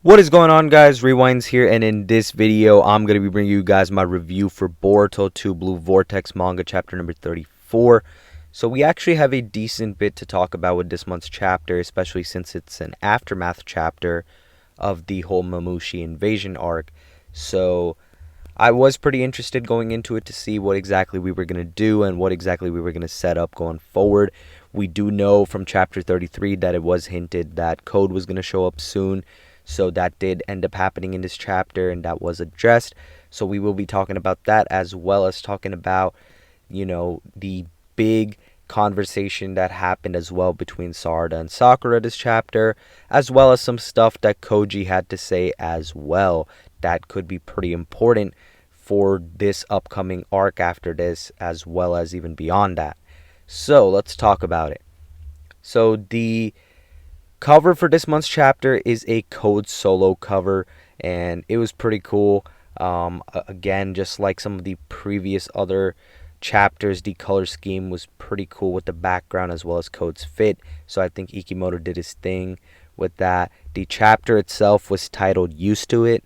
What is going on, guys? Rewinds here, and in this video I'm going to be bringing you guys my review for Boruto 2 Blue Vortex Manga chapter number 34. So we actually have a decent bit to talk about with this month's chapter, especially since it's an aftermath chapter of the whole Mamushi invasion arc. So I was pretty interested going into it to see what exactly we were going to do and what exactly we were going to set up going forward. We do know from chapter 33 that it was hinted that Code was going to show up soon. So that did end up happening in this chapter, and that was addressed. So we will be talking about that, as well as talking about, the big conversation that happened as well between Sarada and Sakura this chapter, as well as some stuff that Koji had to say as well that could be pretty important for this upcoming arc after this, as well as even beyond that. So let's talk about it. So the cover for this month's chapter is a Code solo cover, and it was pretty cool. Again, just like some of the previous other chapters, the color scheme was pretty cool with the background as well as Code's fit. So I think Ikimoto did his thing with that. The chapter itself was titled Used to It,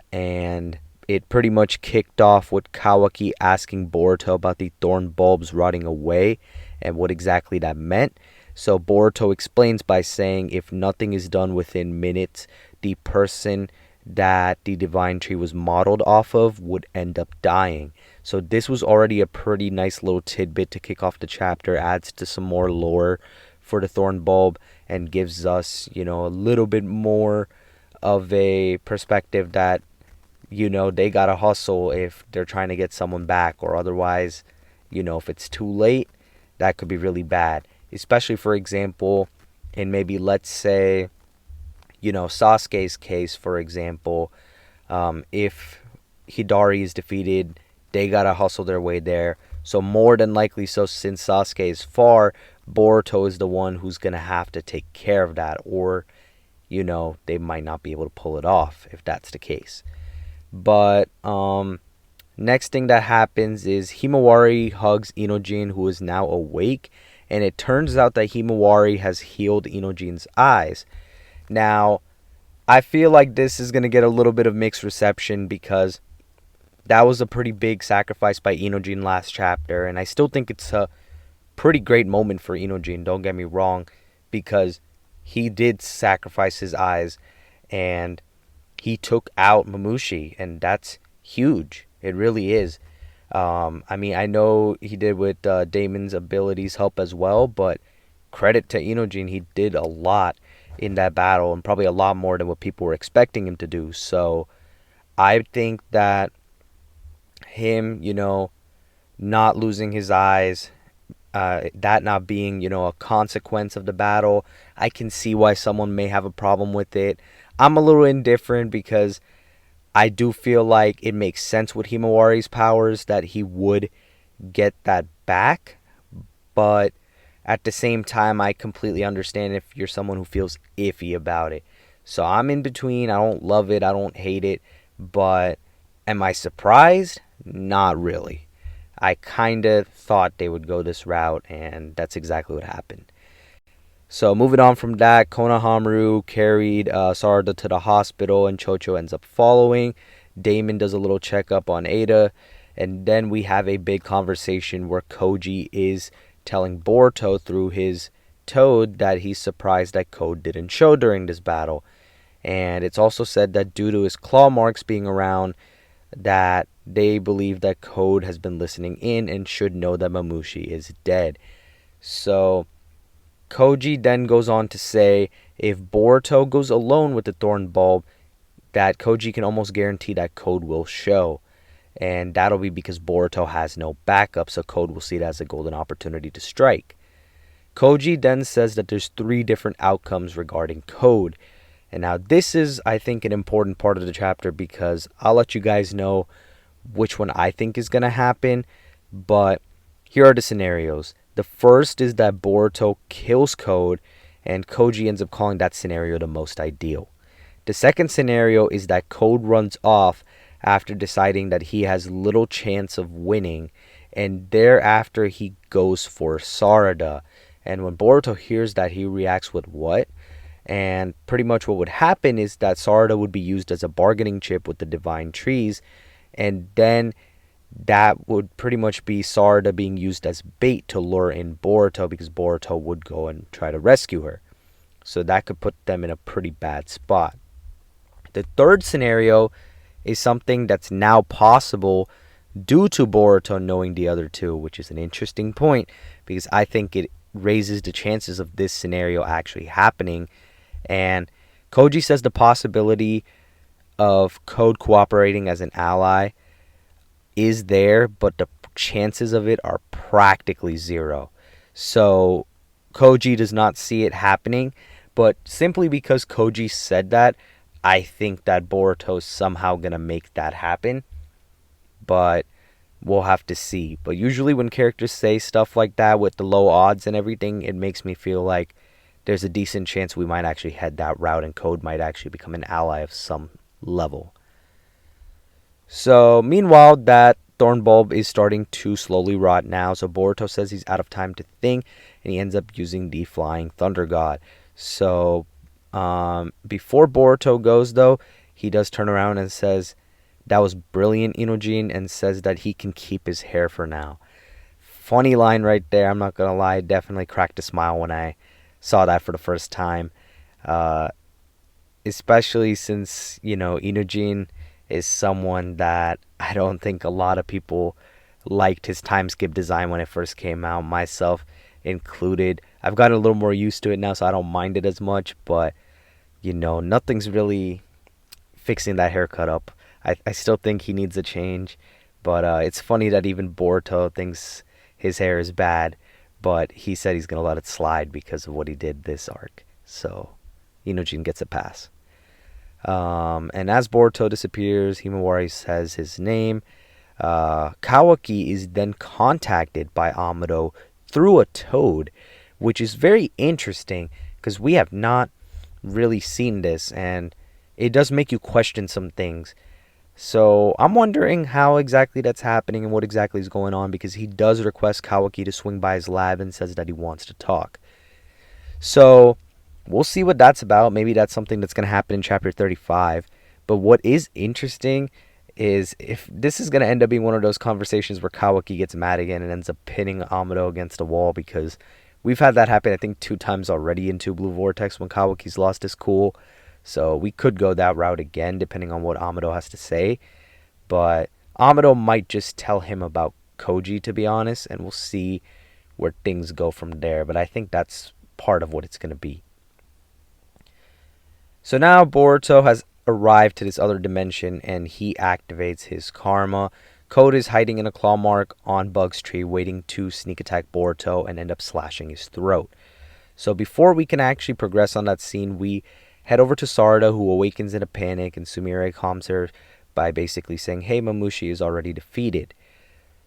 and it pretty much kicked off with Kawaki asking Boruto about the Thorn bulbs rotting away and what exactly that meant. So Boruto explains by saying if nothing is done within minutes, the person that the divine tree was modeled off of would end up dying. So this was already a pretty nice little tidbit to kick off the chapter, adds to some more lore for the thorn bulb, and gives us, a little bit more of a perspective that, they gotta hustle if they're trying to get someone back, or otherwise, if it's too late, that could be really bad. Especially, for example, in maybe, let's say, Sasuke's case, for example, if Hidari is defeated, they gotta hustle their way there. So more than likely, so since Sasuke is far, Boruto is the one who's gonna have to take care of that, or, they might not be able to pull it off if that's the case. But next thing that happens is Himawari hugs Enojin, who is now awake, and it turns out that Himawari has healed Enojin's eyes. Now, I feel like this is going to get a little bit of mixed reception because that was a pretty big sacrifice by Enojin last chapter, and I still think it's a pretty great moment for Enojin, don't get me wrong, because he did sacrifice his eyes, and he took out Mamushi, and that's huge. It really is. I know he did with Damon's abilities help as well, but credit to Enojin, he did a lot in that battle, and probably a lot more than what people were expecting him to do. So I think that him, not losing his eyes, that not being, a consequence of the battle, I can see why someone may have a problem with it. I'm a little indifferent because I do feel like it makes sense with Himawari's powers that he would get that back, but at the same time, I completely understand if you're someone who feels iffy about it. So I'm in between. I don't love it. I don't hate it. But am I surprised? Not really. I kind of thought they would go this route, and that's exactly what happened. So moving on from that, Konohamaru carried Sarada to the hospital, and Chocho ends up following. Damon does a little checkup on Ada, and then we have a big conversation where Koji is telling Boruto through his toad that he's surprised that Code didn't show during this battle. And it's also said that due to his claw marks being around, that they believe that Code has been listening in and should know that Mamushi is dead. So Koji then goes on to say if Boruto goes alone with the thorn bulb, that Koji can almost guarantee that Code will show. And that'll be because Boruto has no backup, so Code will see it as a golden opportunity to strike. Koji then says that there's 3 different outcomes regarding Code. And now this is, I think, an important part of the chapter because I'll let you guys know which one I think is going to happen. But here are the scenarios. The first is that Boruto kills Code, and Koji ends up calling that scenario the most ideal. The second scenario is that Code runs off after deciding that he has little chance of winning, and thereafter he goes for Sarada. And when Boruto hears that, he reacts with what? And pretty much what would happen is that Sarada would be used as a bargaining chip with the divine trees, and then that would pretty much be Sarada being used as bait to lure in Boruto, because Boruto would go and try to rescue her. So that could put them in a pretty bad spot. The third scenario is something that's now possible due to Boruto knowing the other two, which is an interesting point because I think it raises the chances of this scenario actually happening. And Koji says the possibility of Code cooperating as an ally is there, but the chances of it are practically zero. So Koji does not see it happening, but simply because Koji said that, I think that Boruto's somehow going to make that happen. But we'll have to see. But usually when characters say stuff like that with the low odds and everything, it makes me feel like there's a decent chance we might actually head that route and Code might actually become an ally of some level. So meanwhile, that thorn bulb is starting to slowly rot now. So Boruto says he's out of time to think, and he ends up using the flying thunder god. So before Boruto goes, though, he does turn around and says, "That was brilliant, Enojin," and says that he can keep his hair for now. Funny line right there. I'm not gonna lie, definitely cracked a smile when I saw that for the first time. Especially since, Enojin is someone that I don't think a lot of people liked his time skip design when it first came out, myself included. I've gotten a little more used to it now, so I don't mind it as much, but, nothing's really fixing that haircut up. I still think he needs a change, but it's funny that even Boruto thinks his hair is bad, but he said he's going to let it slide because of what he did this arc. So, Enojin gets a pass. And as Boruto disappears, Himawari says his name. Kawaki is then contacted by Amado through a toad, which is very interesting because we have not really seen this, and it does make you question some things. So I'm wondering how exactly that's happening and what exactly is going on, because he does request Kawaki to swing by his lab and says that he wants to talk. So we'll see what that's about. Maybe that's something that's going to happen in chapter 35. But what is interesting is if this is going to end up being one of those conversations where Kawaki gets mad again and ends up pinning Amado against a wall, because we've had that happen, I think, 2 times already in 2 Blue Vortex when Kawaki's lost his cool. So we could go that route again, depending on what Amado has to say. But Amado might just tell him about Koji, to be honest, and we'll see where things go from there. But I think that's part of what it's going to be. So now Boruto has arrived to this other dimension, and he activates his karma. Code is hiding in a claw mark on Bug's tree, waiting to sneak attack Boruto and end up slashing his throat. So before we can actually progress on that scene, we head over to Sarada, who awakens in a panic, and Sumire calms her by basically saying, "Hey, Mamushi is already defeated."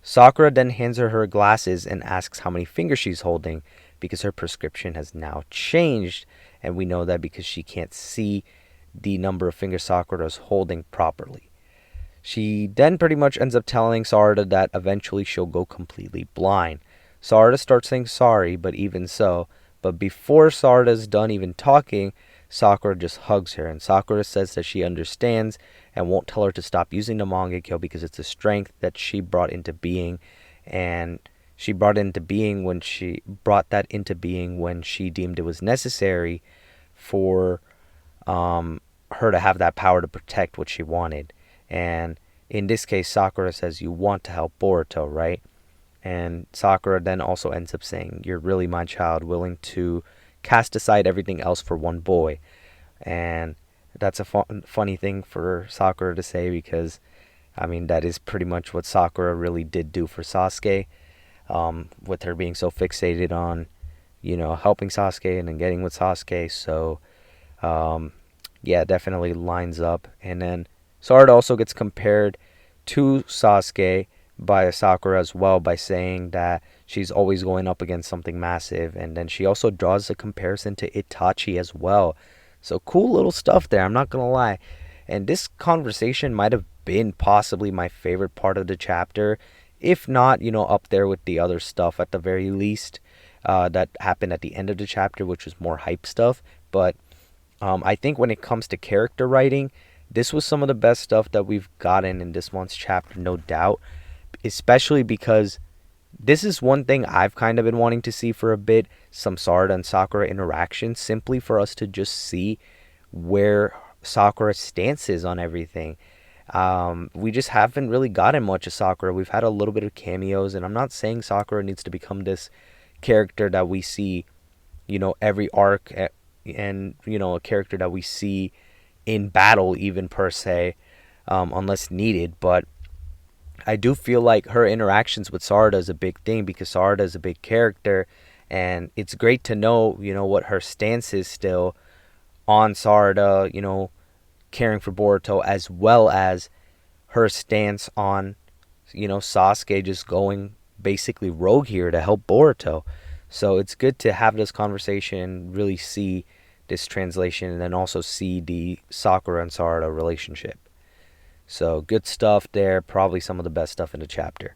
Sakura then hands her glasses and asks how many fingers she's holding, because her prescription has now changed, and we know that because she can't see the number of fingers Sakura is holding properly. She then pretty much ends up telling Sarada that eventually she'll go completely blind. Sarada starts saying sorry, but even so, but before Sarada's done even talking, Sakura just hugs her, and Sakura says that she understands and won't tell her to stop using the Mangekyo because it's a strength that she brought into being, and she brought that into being when she deemed it was necessary for her to have that power to protect what she wanted. And in this case, Sakura says, "You want to help Boruto, right?" And Sakura then also ends up saying, "You're really my child, willing to cast aside everything else for one boy." And that's a funny thing for Sakura to say, because that is pretty much what Sakura really did do for Sasuke, with her being so fixated on helping Sasuke and then getting with Sasuke. So yeah, definitely lines up. And then Sarada also gets compared to Sasuke by Sakura as well, by saying that she's always going up against something massive. And then she also draws a comparison to Itachi as well. So cool little stuff there, I'm not gonna lie. And this conversation might have been possibly my favorite part of the chapter, if not up there with the other stuff at the very least that happened at the end of the chapter, which was more hype stuff. But I think when it comes to character writing, this was some of the best stuff that we've gotten in this month's chapter, no doubt. Especially because this is one thing I've kind of been wanting to see for a bit, some Sarada and Sakura interactions, simply for us to just see where Sakura's stance is on everything. We just haven't really gotten much of Sakura. We've had a little bit of cameos, and I'm not saying Sakura needs to become this character that we see, every arc, and, a character that we see in battle, even per se, unless needed. But I do feel like her interactions with Sarada is a big thing because Sarada is a big character, and it's great to know, what her stance is still on Sarada, caring for Boruto, as well as her stance on, Sasuke just going basically rogue here to help Boruto. So it's good to have this conversation, really see this translation, and then also see the Sakura and Sarada relationship. So good stuff there. Probably some of the best stuff in the chapter.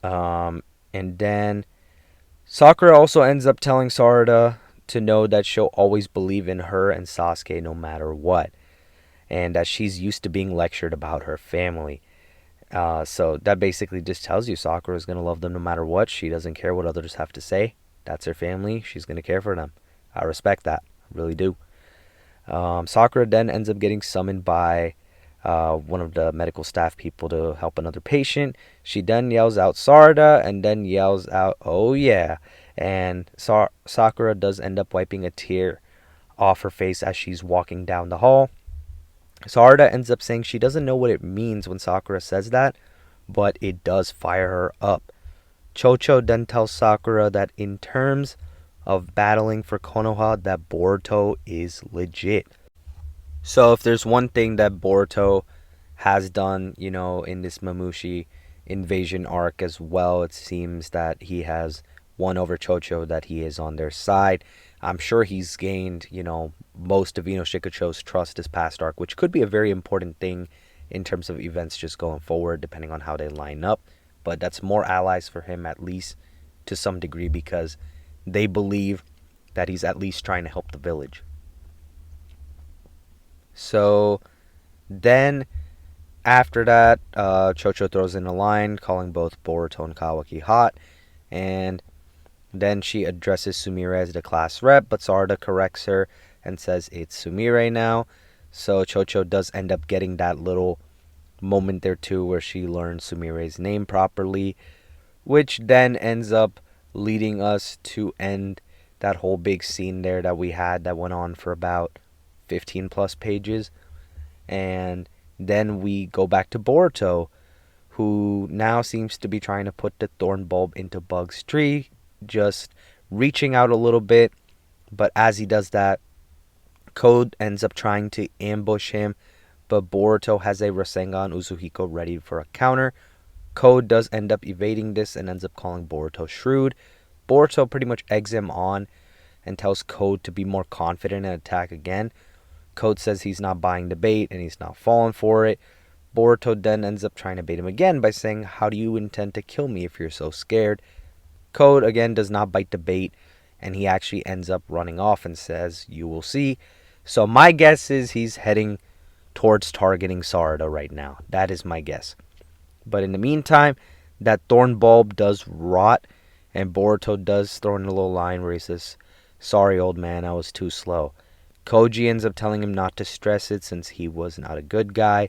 And then Sakura also ends up telling Sarada to know that she'll always believe in her and Sasuke no matter what, and that she's used to being lectured about her family. So that basically just tells you Sakura is going to love them no matter what. She doesn't care what others have to say. That's her family. She's going to care for them. I respect that. I really do. Sakura then ends up getting summoned by one of the medical staff people to help another patient. She then yells out Sarada and then yells out, "Oh yeah." And Sakura does end up wiping a tear off her face as she's walking down the hall. Sarada ends up saying she doesn't know what it means when Sakura says that, but it does fire her up. Chocho then tells Sakura that in terms of battling for Konoha, that Boruto is legit. So if there's one thing that Boruto has done, in this Mamushi invasion arc as well, it seems that he has won over Chocho, that he is on their side. I'm sure he's gained, most of Ino Shikacho's trust this past arc, which could be a very important thing in terms of events just going forward, depending on how they line up. But that's more allies for him, at least to some degree, because they believe that he's at least trying to help the village. So then after that, Chocho throws in a line calling both Boruto and Kawaki hot, and then she addresses Sumire as the class rep, but Sarada corrects her and says it's Sumire now. So Chocho does end up getting that little moment there too where she learns Sumire's name properly, which then ends up leading us to end that whole big scene there that we had that went on for about 15 plus pages. And then we go back to Boruto, who now seems to be trying to put the thorn bulb into Bug's tree, just reaching out a little bit. But as he does that, Code ends up trying to ambush him, but Boruto has a Rasengan Uzuhiko ready for a counter. Code does end up evading this and ends up calling Boruto shrewd. Boruto pretty much eggs him on and tells Code to be more confident and attack again. Code says he's not buying the bait and he's not falling for it. Boruto then ends up trying to bait him again by saying, "How do you intend to kill me if you're so scared?" Code again does not bite the bait, and he actually ends up running off and says, "You will see." So my guess is he's heading towards targeting Sarada right now. That is my guess. But in the meantime, that thorn bulb does rot, and Boruto does throw in a little line where he says, "Sorry, old man, I was too slow." Koji ends up telling him not to stress it since he was not a good guy.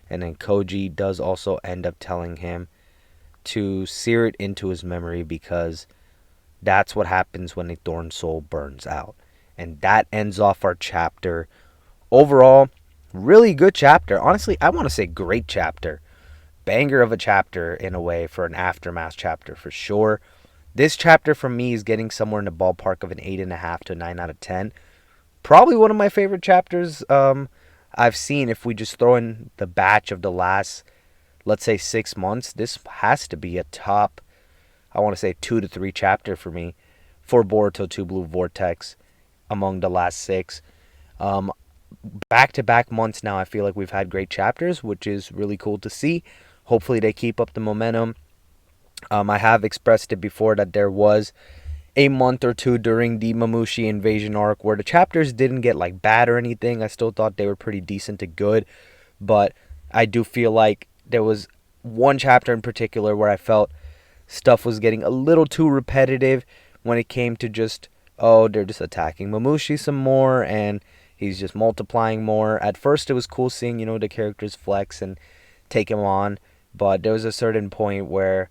And then Koji does also end up telling him to sear it into his memory because that's what happens when a thorn soul burns out. And that ends off our chapter. Overall, really good chapter. Honestly, I want to say great chapter. Banger of a chapter in a way for an aftermath chapter for sure. This chapter for me is getting somewhere in the ballpark of an 8.5 to 9 out of 10. Probably one of my favorite chapters I've seen. If we just throw in the batch of the last, let's say, 6 months, this has to be a top, I want to say 2 to 3 chapter for me for Boruto 2 Blue Vortex among the last 6. Back-to-back months now, I feel like we've had great chapters, which is really cool to see. Hopefully they keep up the momentum. I have expressed it before that there was a month or two during the Mamushi invasion arc, where the chapters didn't get like bad or anything. I still thought they were pretty decent to good, but I do feel like there was one chapter in particular where I felt stuff was getting a little too repetitive when it came to just, oh, they're just attacking Mamushi some more and he's just multiplying more. At first it was cool seeing, the characters flex and take him on, but there was a certain point where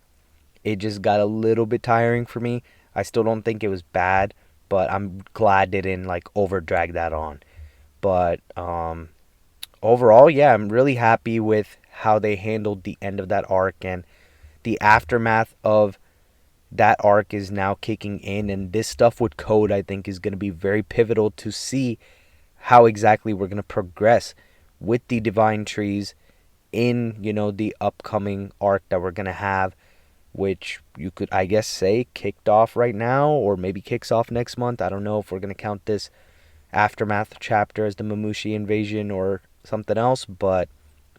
it just got a little bit tiring for me. I still don't think it was bad, but I'm glad they didn't like over drag that on. But overall, yeah, I'm really happy with how they handled the end of that arc, and the aftermath of that arc is now kicking in, and this stuff with code I think is going to be very pivotal to see how exactly we're going to progress with the divine trees in, the upcoming arc that we're going to have, which you could, I guess, say kicked off right now or maybe kicks off next month. I don't know if we're going to count this aftermath chapter as the Mamushi invasion or something else, but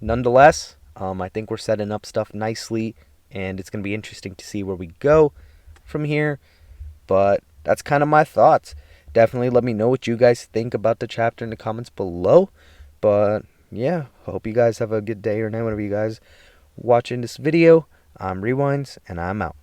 nonetheless, I think we're setting up stuff nicely, and it's going to be interesting to see where we go from here. But that's kind of my thoughts. Definitely let me know what you guys think about the chapter in the comments below. But yeah, hope you guys have a good day or night whenever you guys watching this video. I'm Rewinds, and I'm out.